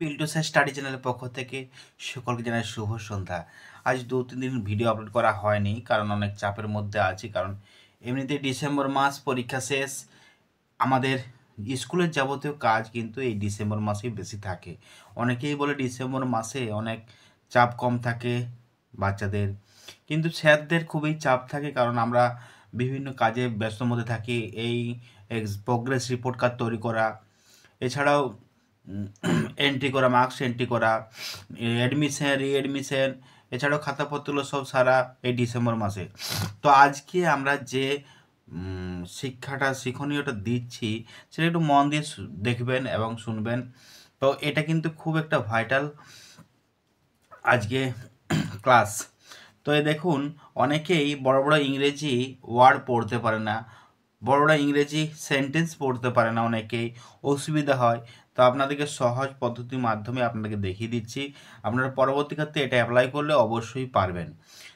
Piltu sir study চ্যানেলের পক্ষ থেকে সকলকে জানাই শুভ সন্ধ্যা। আজ 2-3 দিন ভিডিও আপলোড করা হয়নি, কারণ অনেক চাপের মধ্যে আছি। কারণ এমনিতে ডিসেম্বর মাস পরীক্ষা শেষ, আমাদের স্কুলের যাবতীয় কাজ কিন্তু এই ডিসেম্বর মাসেই বেশি থাকে। অনেকেই বলে ডিসেম্বর মাসে অনেক চাপ কম থাকে বাচ্চাদের, কিন্তু স্যারদের খুবই চাপ থাকে, কারণ আমরা বিভিন্ন কাজে ব্যস্তর মধ্যে থাকি। এই প্রোগ্রেস রিপোর্ট কার্ড তৈরি করা, এছাড়াও এন্ট্রি করা, মার্কস এন্ট্রি করা, অ্যাডমিশন রিঅ্যাডমিশন, এছাড়াও খাতাপত্রগুলো সব সারা এই ডিসেম্বর মাসে। তো আজকে আমরা যে শিক্ষণীয়টা দিচ্ছি সেটা একটু মন দিয়ে দেখবেন এবং শুনবেন। তো এটা কিন্তু খুব একটা ভাইটাল আজকে ক্লাস। তো দেখুন, অনেকেই বড় বড় ইংরেজি ওয়ার্ড পড়তে পারে না, বড় বড় ইংরেজি সেন্টেন্স পড়তে পারে না, অনেকেই অসুবিধা হয়। তো আপনাদেরকে সহজ পদ্ধতির মাধ্যমে আপনাদেরকে দেখিয়ে দিচ্ছি, আপনারা পরবর্তী ক্ষেত্রে এটা অ্যাপ্লাই করলে অবশ্যই পারবেন।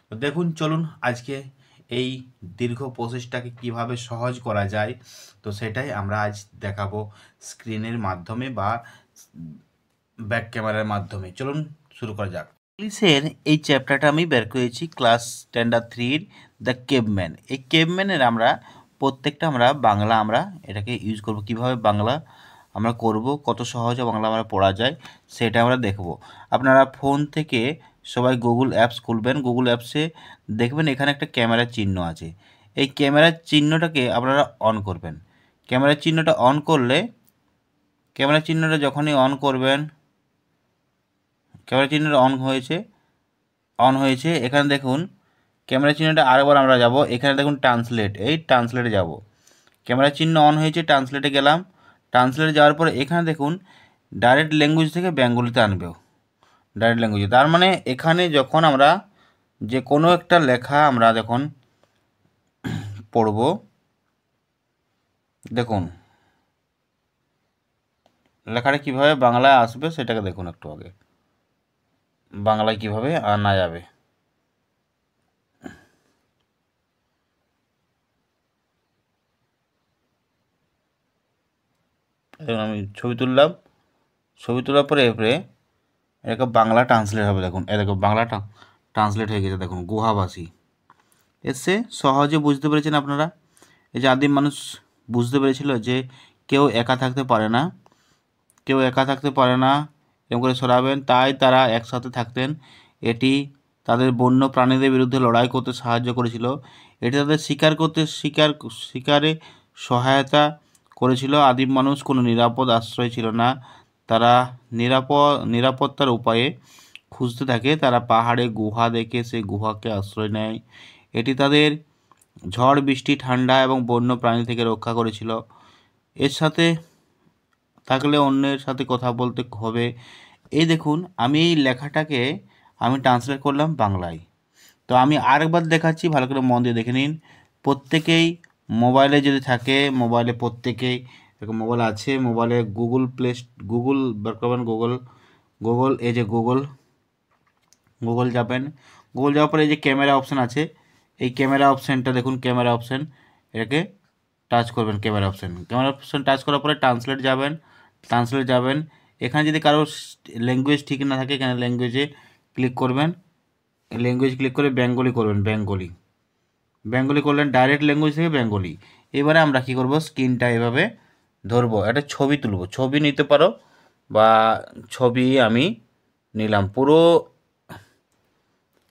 তো দেখুন, চলুন আজকে এই দীর্ঘ প্রসেসটাকে কিভাবে সহজ করা যায়, তো সেটাই আমরা আজ দেখাবো স্ক্রিনের মাধ্যমে বা ব্যাক ক্যামেরার মাধ্যমে। চলুন শুরু করা যাক। ইংলিশের এই চ্যাপ্টারটা আমি বের করেছি ক্লাস স্ট্যান্ডার্ড 3 দ্য কেভম্যান। এই কেভম্যানের আমরা প্রত্যেকটা বাংলা এটাকে ইউজ করব, কিভাবে বাংলা আমরা করব, কত সহজে বাংলা আমরা পড়া যায় সেটা আমরা দেখব। আপনারা ফোন থেকে সবাই গুগল অ্যাপস খুলবেন, গুগল অ্যাপসে দেখবেন এখানে একটা ক্যামেরার চিহ্ন আছে। এই ক্যামেরার চিহ্নটাকে আপনারা অন করবেন। ক্যামেরার চিহ্নটা অন করলে, ক্যামেরার চিহ্নটা যখনই অন করবেন, ক্যামেরা চিহ্নটা অন হয়েছে। এখানে দেখুন ক্যামেরা চিহ্নটা আরেকবার আমরা যাব, এখানে দেখুন ট্রান্সলেট, এই ট্রান্সলেটে যাব। ক্যামেরা চিহ্ন অন হয়েছে, ট্রান্সলেটে গেলাম। ট্রান্সলেটে যাওয়ার পরে এখানে দেখুন ডাইরেক্ট ল্যাঙ্গুয়েজ থেকে বেঙ্গলিতে আনবেও, ডাইরেক্ট ল্যাঙ্গুয়েজে। তার মানে এখানে যখন আমরা যে কোনো একটা লেখা আমরা যখন পড়ব, দেখুন লেখাটা কীভাবে বাংলায় আসবে সেটাকে দেখুন একটু আগে, বাংলায় কীভাবে আনা যাবে। আমি ছবি তুললাম, ছবি তোলার পরে এরপরে এটাকে বাংলা ট্রান্সলেট হবে। দেখুন এ দেখো বাংলা ট্রান্সলেট হয়ে গেছে। দেখুন গুহাবাসী এসে সহজে বুঝতে পেরেছেন আপনারা। এই যে আদিম মানুষ বুঝতে পেরেছিল যে কেউ একা থাকতে পারে না, কেউ একা থাকতে পারে না, এরকম করে সরাবেন, তাই তারা একসাথে থাকতেন। এটি তাদের বন্য প্রাণীদের বিরুদ্ধে লড়াই করতে সাহায্য করেছিল। এটি তাদের শিকারে সহায়তা করেছিল। আদিম মানুষ কোনো নিরাপদ আশ্রয় ছিল না, তারা নিরাপত্তার উপায়ে খুঁজতে থাকে। তারা পাহাড়ে গুহা দেখে সেই গুহাকে আশ্রয় নেয়। এটি তাদের ঝড় বৃষ্টি ঠান্ডা এবং বন্য প্রাণী থেকে রক্ষা করেছিল। এর সাথে থাকলে অন্যের সাথে কথা বলতে হবে। এই দেখুন আমি এই লেখাটাকে আমি ট্রান্সলেট করলাম বাংলায়। তো আমি আরেকবার দেখাচ্ছি, ভালো করে মন দিয়ে দেখে নিন। প্রত্যেকেই মোবাইলে যদি থাকে, মোবাইলে প্রত্যেকেই এরকম মোবাইল আছে, মোবাইলে গুগল বের করবেন, গুগল এই যে গুগল যাবেন। গুগল যাওয়ার পরে এই যে ক্যামেরা অপশান আছে, এই ক্যামেরা অপশানটা দেখুন, ক্যামেরা অপশান এটাকে টাচ করবেন। ক্যামেরা অপশান টাচ করার পরে ট্রান্সলেট যাবেন। এখানে যদি কারো ল্যাঙ্গুয়েজ ঠিক না থাকে, এখানে ল্যাঙ্গুয়েজে ক্লিক করবেন, ল্যাঙ্গুয়েজ ক্লিক করে বেঙ্গলি করবেন। বেঙ্গলি করলেন, ডাইরেক্ট ল্যাঙ্গুয়েজ থেকে বেঙ্গলি। এবারে আমরা কী করব, স্ক্রিনটা এভাবে ধরবো, একটা ছবি তুলব। ছবি নিতে পারো বা ছবি আমি নিলাম, পুরো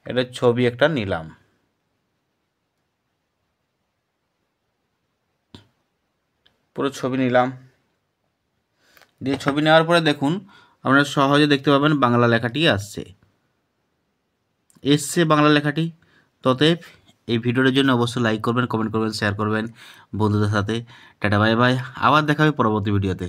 এটা ছবি একটা নিলাম। পুরো ছবি নিলাম, দিয়ে ছবি নেওয়ার পরে দেখুন আপনারা সহজে দেখতে পাবেন বাংলা লেখাটি এসছে বাংলা লেখাটি। ততএব এই ভিডিওর জন্য অবশ্যই লাইক করবেন, কমেন্ট করবেন, শেয়ার করবেন বন্ধুদের সাথে। টাটা বাই বাই, আবার দেখা হবে পরবর্তী ভিডিওতে।